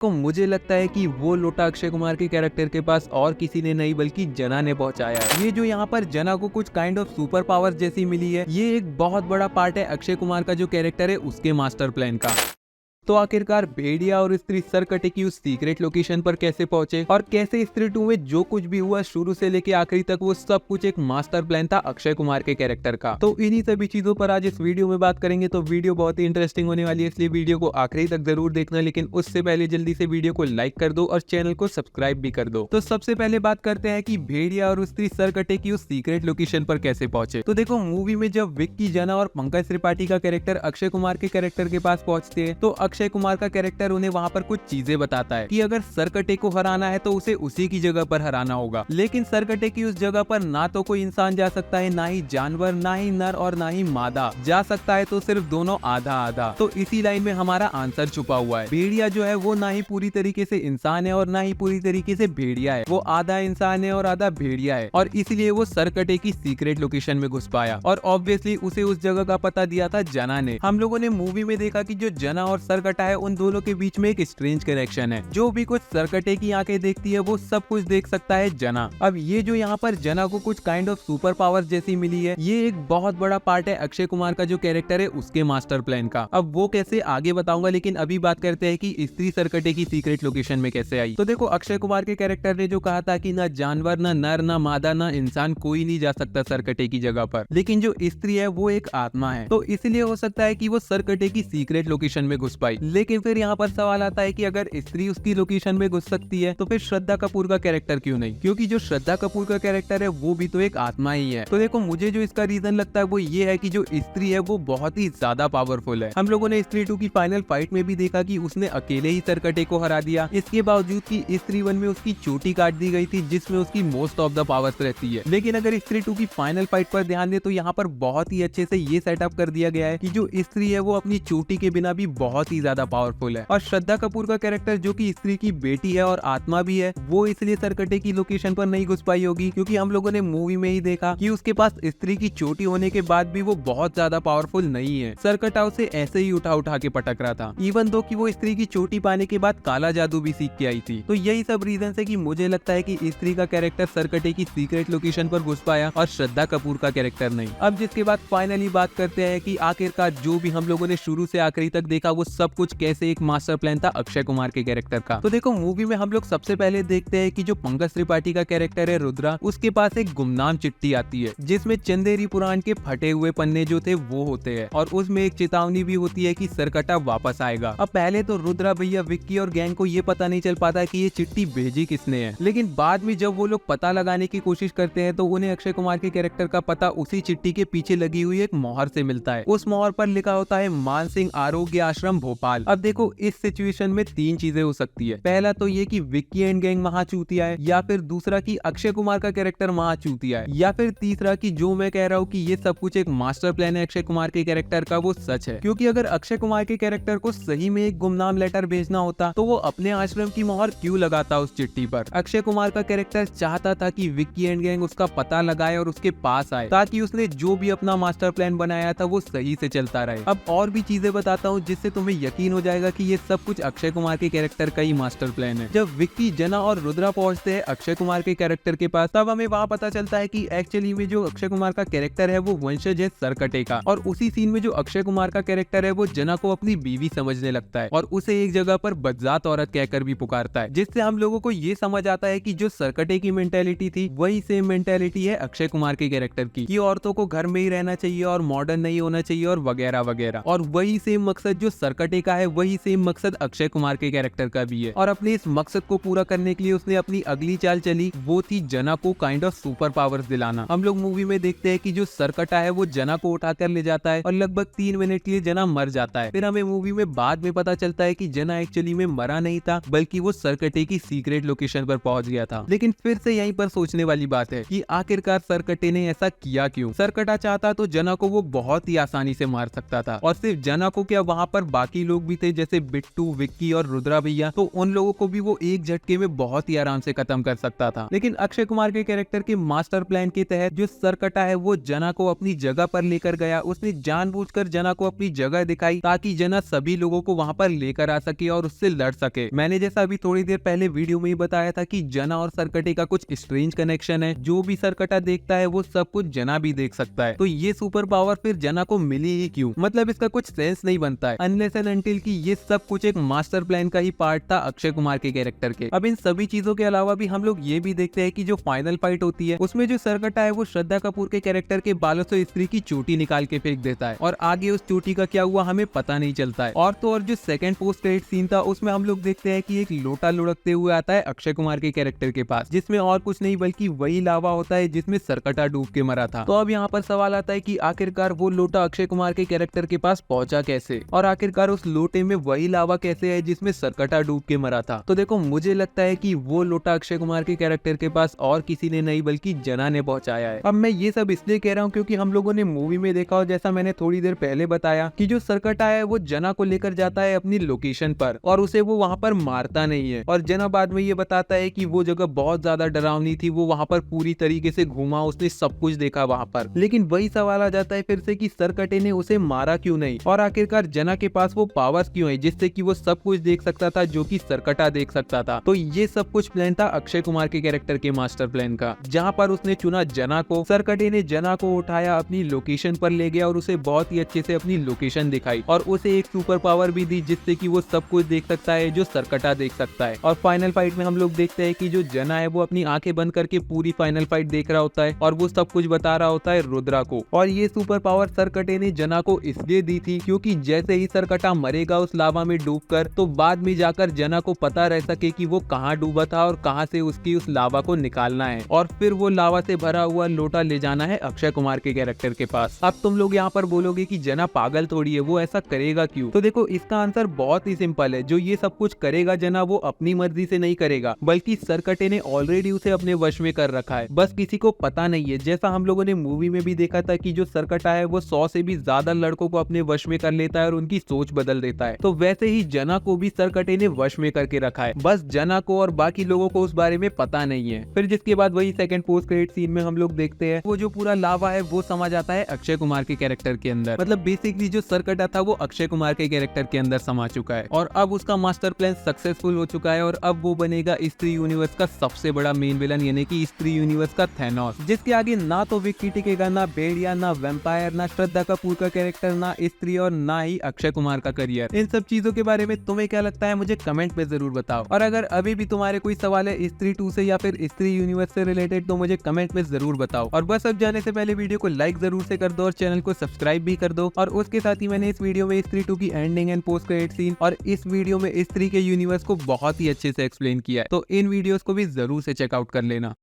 को मुझे लगता है कि वो लोटा अक्षय कुमार के कैरेक्टर के पास और किसी ने नहीं बल्कि जना ने पहुंचाया है। ये जो यहाँ पर जना को कुछ काइंड ऑफ सुपर पावर जैसी मिली है, ये एक बहुत बड़ा पार्ट है अक्षय कुमार का जो कैरेक्टर है उसके मास्टर प्लान का। तो आखिरकार भेड़िया और स्त्री सरकटे की उस सीक्रेट लोकेशन पर कैसे पहुंचे और कैसे स्त्री 2 में जो कुछ भी हुआ शुरू से लेके आखिरी तक वो सब कुछ एक मास्टर प्लान था अक्षय कुमार के कैरेक्टर का। तो इन्हीं सभी चीजों पर आज इस वीडियो में बात करेंगे। तो वीडियो बहुत ही इंटरेस्टिंग होने वाली है, इसलिए वीडियो को आखिरी तक जरूर देखना। लेकिन उससे पहले जल्दी से वीडियो को लाइक कर दो और चैनल को सब्सक्राइब भी कर दो। तो सबसे पहले बात करते हैं कि भेड़िया और स्त्री सरकटे की उस सीक्रेट लोकेशन पर कैसे पहुंचे। तो देखो, मूवी में जब विक्की, जना और पंकज त्रिपाठी का कैरेक्टर अक्षय कुमार के कैरेक्टर के पास पहुंचते हैं तो अक्षय कुमार का कैरेक्टर उन्हें वहां पर कुछ चीजें बताता है कि अगर सरकटे को हराना है तो उसे उसी की जगह पर हराना होगा। लेकिन सरकटे की उस जगह पर ना तो कोई इंसान जा सकता है, ना ही जानवर, ना ही नर और ना ही मादा जा सकता है, तो सिर्फ दोनों आधा आधा। तो इसी लाइन में हमारा आंसर छुपा हुआ है। भेड़िया जो है वो ना ही पूरी तरीके से इंसान है और ना ही पूरी तरीके से भेड़िया है, वो आधा इंसान है और आधा भेड़िया है, और इसलिए वो सरकटे की सीक्रेट लोकेशन में घुस पाया। और ऑब्वियसली उसे उस जगह का पता दिया था जना ने। हम लोगों ने मूवी में देखा कि जो जना और सरकटा है उन दोनों के बीच में एक स्ट्रेंज कनेक्शन है। जो भी कुछ सरकटे की आंखें देखती है वो सब कुछ देख सकता है जना। अब ये जो यहाँ पर जना को कुछ काइंड ऑफ सुपर पावर जैसी मिली है, ये एक बहुत बड़ा पार्ट है अक्षय कुमार का जो कैरेक्टर है उसके मास्टर प्लान का। अब वो कैसे आगे बताऊंगा, लेकिन अभी बात करते हैं कि स्त्री सरकटे की सीक्रेट लोकेशन में कैसे आई। तो देखो, अक्षय कुमार के कैरेक्टर ने जो कहा था कि ना जानवर, ना नर, ना मादा, ना इंसान, कोई नहीं जा सकता सरकटे की जगह पर, लेकिन जो स्त्री है वो एक आत्मा है, तो इसलिए हो सकता है कि वो सरकटे की सीक्रेट लोकेशन में घुस पाई। लेकिन फिर यहाँ पर सवाल आता है कि अगर स्त्री उसकी लोकेशन में घुस सकती है तो फिर श्रद्धा कपूर का कैरेक्टर क्यों नहीं, क्योंकि जो श्रद्धा कपूर का कैरेक्टर है वो भी तो एक आत्मा ही है। तो देखो, मुझे जो इसका रीजन लगता है वो ये है कि जो स्त्री है वो बहुत ही ज्यादा पावरफुल है। हम लोगों ने स्त्री 2 की फाइनल फाइट में भी देखा कि उसने अकेले ही सरकटे को हरा दिया, इसके बावजूद कि स्त्री 1 में उसकी चोटी काट दी गई थी जिसमें उसकी मोस्ट ऑफ द पावर्स रहती है। लेकिन अगर स्त्री 2 की फाइनल फाइट पर ध्यान दे तो यहाँ पर बहुत ही अच्छे से ये सेटअप कर दिया गया है कि जो स्त्री है वो अपनी चोटी के बिना भी बहुत ही ज्यादा पावरफुल है। और श्रद्धा कपूर का कैरेक्टर जो कि स्त्री की बेटी है और आत्मा भी है, वो इसलिए सरकटे की लोकेशन पर नहीं घुस पाई होगी क्योंकि हम लोगों ने मूवी में ही देखा कि उसके पास स्त्री की चोटी होने के बाद भी वो बहुत ज्यादा पावरफुल नहीं है। सरकटा उसे ऐसे ही उठा उठा के पटक रहा था, इवन दो कि वो स्त्री की चोटी पाने के बाद काला जादू भी सीख के आई थी। तो यही सब रीजन है कि मुझे लगता है कि स्त्री का कैरेक्टर सरकटे की सीक्रेट लोकेशन पर घुस पाया और श्रद्धा कपूर का कैरेक्टर नहीं। अब जिसके बाद फाइनली बात करते हैं कि आखिरकार जो भी हम लोगों ने शुरू से आखिरी तक देखा वो सब कुछ कैसे एक मास्टर प्लान था अक्षय कुमार के कैरेक्टर का। तो देखो, मूवी में हम लोग सबसे पहले देखते हैं कि जो पंकज त्रिपाठी का कैरेक्टर है रुद्रा, उसके पास एक गुमनाम चिट्ठी आती है जिसमें चंदेरी पुराण के फटे हुए पन्ने जो थे वो होते हैं, और उसमें एक चेतावनी भी होती है कि सरकटा वापस आएगा। अब पहले तो रुद्रा भैया, विक्की और गैंग को ये पता नहीं चल पाता कि ये चिट्ठी भेजी किसने है, लेकिन बाद में जब वो लोग पता लगाने की कोशिश करते हैं तो उन्हें अक्षय कुमार के कैरेक्टर का पता उसी चिट्ठी के पीछे लगी हुई एक मोहर से मिलता है। उस मोहर पर लिखा होता है मान सिंह आरोग्य आश्रम भोपाल। अब देखो, इस सिचुएशन में तीन चीजें हो सकती है। पहला तो ये कि विक्की एंड गैंग महाचूतिया है, या फिर दूसरा कि अक्षय कुमार का कैरेक्टर महाचूतिया है, या फिर तीसरा कि जो मैं कह रहा हूँ कि ये सब कुछ एक मास्टर प्लान है अक्षय कुमार के कैरेक्टर का, वो सच है। क्योंकि अगर अक्षय कुमार के कैरेक्टर को सही में एक गुमनाम लेटर भेजना होता तो वो अपने आश्रम की मोहर क्यों लगाता उस चिट्ठी पर। अक्षय कुमार का कैरेक्टर चाहता था कि विक्की एंड गैंग उसका पता लगाए और उसके पास आए, ताकि उसने जो भी अपना मास्टर प्लान बनाया था वो सही से चलता रहे। अब और भी चीजें बताता हूँ जिससे तुम्हें यकीन हो जाएगा कि ये सब कुछ अक्षय कुमार के कैरेक्टर का ही मास्टर प्लान है। जब विक्की, जना और रुद्रा पहुंचते हैं अक्षय कुमार के कैरेक्टर के पास, तब हमें वहाँ पता चलता है कि एक्चुअली में जो अक्षय कुमार का कैरेक्टर है वो वंशज है सरकटे का, और उसी सीन में जो अक्षय कुमार का कैरेक्टर है वो जना को अपनी बीवी समझने लगता है और उसे एक जगह पर बदजात औरत कहकर भी पुकारता है, जिससे हम लोगों को ये समझ आता है कि जो सरकटे की मेंटेलिटी थी वही सेम मेंटेलिटी है अक्षय कुमार के कैरेक्टर की, कि औरतों को घर में ही रहना चाहिए और मॉडर्न नहीं होना चाहिए और वगैरह वगैरह। और वही सेम मकसद जो सरकटे का है वही सेम मकसद अक्षय कुमार के कैरेक्टर का भी है। और अपने इस मकसद को पूरा करने के लिए उसने अपनी अगली चाल चली, वो थी जना को काइंड ऑफ सुपर पावर्स दिलाना। हम लोग मूवी में देखते हैं कि जो सरकटा है वो जना को उठाकर ले जाता है और लगभग 3 मिनट के लिए जना मर जाता है। फिर हमें मूवी में बाद में पता चलता है कि जना एक्चुअली में मरा नहीं था, बल्कि वो सरकटे की सीक्रेट लोकेशन पर पहुंच गया था। लेकिन फिर से यहीं पर सोचने वाली बात है कि आखिरकार सरकटे ने ऐसा किया क्यों। सरकटा चाहता तो जना को वो बहुत ही आसानी से मार सकता था, और सिर्फ जना को क्या, वहाँ पर बाकी लोग भी थे जैसे बिट्टू, विक्की और रुद्रा भैया, तो उन लोगों को भी वो एक झटके में बहुत ही आराम से खत्म कर सकता था। लेकिन अक्षय कुमार के कैरेक्टर के मास्टर प्लान के तहत जो सरकटा है वो जना को अपनी जगह पर लेकर गया। उसने जानबूझकर जना को अपनी जगह दिखाई ताकि जना सभी लोगों को वहां पर लेकर आ सके और उससे लड़ सके। मैंने जैसा अभी थोड़ी देर पहले वीडियो में ही बताया था कि जना और सरकटे का कुछ स्ट्रेंज कनेक्शन है। जो भी सरकटा देखता है वो सब कुछ जना भी देख सकता है। तो ये सुपर पावर फिर जना को मिली ही क्यों? मतलब इसका कुछ सेंस नहीं बनता है अनलेस एंड अनटिल कि ये सब कुछ एक मास्टर प्लान का ही पार्ट था अक्षय कुमार के कैरेक्टर के। अब इन सभी चीजों के अलावा भी हम लोग ये भी देखते हैं कि जो फाइनल फाइट होती है उसमें जो सरकटा है वो श्रद्धा कपूर के कैरेक्टर के बालों से स्त्री की चोटी निकाल के फेंक देता है और आगे उस चोटी का क्या हुआ हमें पता नहीं चलता है। और तो और जो सेकंड पोस्ट क्रेडिट सीन था उसमें हम लोग देखते हैं कि एक लोटा लुढ़कते हुए आता है अक्षय कुमार के कैरेक्टर के पास, जिसमें और कुछ नहीं बल्कि वही लावा होता है जिसमें सरकटा डूब के मरा था। तो अब यहाँ पर सवाल आता है कि आखिरकार वो लोटा अक्षय कुमार के कैरेक्टर के पास पहुंचा कैसे, और आखिरकार उस लोटे में वही लावा कैसे है जिसमें सरकटा डूब के मरा था। तो देखो मुझे लगता है कि वो लोटा अक्षय कुमार के कैरेक्टर के पास और किसी ने नहीं बल्कि जना ने पहुंचाया है। अब मैं ये सब इसलिए कह रहा हूँ क्योंकि हम लोगों ने मूवी में देखा और जैसा मैंने थोड़ी देर पहले बताया कि जो सरकटा है वो जना को लेकर जाता है अपनी लोकेशन पर और उसे वो वहां पर मारता नहीं है। और जना बाद में ये बताता है कि वो जगह बहुत ज्यादा डरावनी थी, वो वहां पर पूरी तरीके से घूमा, उसने सब कुछ देखा वहां पर। लेकिन वही सवाल आ जाता है फिर से कि सरकटे ने उसे मारा क्यों नहीं, और आखिरकार जना के पास वो पावर्स क्यों है जिससे कि वो सब कुछ देख सकता था जो कि सरकटा देख सकता था। तो ये सब कुछ प्लान था अक्षय कुमार के कैरेक्टर के मास्टर प्लान का, जहाँ पर उसने चुना जना को। सरकटे ने जना को उठाया, अपनी लोकेशन पर ले गया और उसे बहुत ही अच्छे से अपनी लोकेशन दिखाई और उसे एक सुपर पावर भी दी जिससे कि वो सब कुछ देख सकता है जो सरकटा देख सकता है। और फाइनल फाइट में हम लोग देखते हैं कि जो जना है वो अपनी आंखें बंद करके पूरी फाइनल फाइट देख रहा होता है और वो सब कुछ बता रहा होता है रुद्रा को। और ये सुपर पावर सरकटे ने जना को इसलिए दी थी क्योंकि जैसे ही सरकटा मरेगा उस लावा में डूबकर, तो बाद में जाकर जना को पता रह सके कि वो कहाँ डूबा था और कहाँ से उसकी उस लावा को निकालना है और फिर वो लावा से भरा हुआ लोटा ले जाना है अक्षय कुमार के कैरेक्टर के पास। अब तुम लोग यहाँ पर बोलोगे कि जना पागल थोड़ी है, वो ऐसा करेगा क्यों? तो देखो इसका आंसर बहुत ही सिंपल है। जो ये सब कुछ करेगा जना वो अपनी मर्जी से नहीं करेगा बल्कि सरकटे ने ऑलरेडी उसे अपने वश में कर रखा है, बस किसी को पता नहीं है। जैसा हम लोगों ने मूवी में भी देखा था कि जो सरकटा है वो 100 से भी ज्यादा लड़कों को अपने वश में कर लेता है और उनकी सोच बदल देता है। तो वैसे ही जना को भी सरकटे ने वश में करके रखा है, बस जना को और बाकी लोगों को उस बारे में पता नहीं है। फिर जिसके बाद वही सेकंड पोस्ट क्रेडिट सीन में हम लोग देखते हैं वो जो पूरा लावा है वो समा जाता है अक्षय कुमार के कैरेक्टर के अंदर। मतलब बेसिकली जो सरकटा था वो अक्षय कुमार के कैरेक्टर के अंदर समा चुका है और अब उसका मास्टर प्लान सक्सेसफुल हो चुका है और अब वो बनेगा स्त्री यूनिवर्स का सबसे बड़ा मेन विलन, यानी कि स्त्री यूनिवर्स का थैनोस, जिसके आगे ना तो विक्की टिकेगा, ना भेड़िया, ना वैम्पायर, ना श्रद्धा कपूर का कैरेक्टर, ना स्त्री और ना ही अक्षय कुमार का करियर। इन सब चीजों के बारे में तुम्हें क्या लगता है मुझे कमेंट में जरूर बताओ। और अगर अभी भी तुम्हारे कोई सवाल है स्त्री 2 से या फिर स्त्री यूनिवर्स से रिलेटेड तो मुझे कमेंट में जरूर बताओ। और बस अब जाने से पहले वीडियो को लाइक जरूर से कर दो और चैनल को सब्सक्राइब भी कर दो। और उसके साथ ही मैंने इस वीडियो में स्त्री 2 की ending and post credit scene और इस वीडियो में स्त्री के यूनिवर्स को बहुत ही अच्छे से एक्सप्लेन किया है, तो इन वीडियोस को भी जरूर से चेकआउट कर लेना।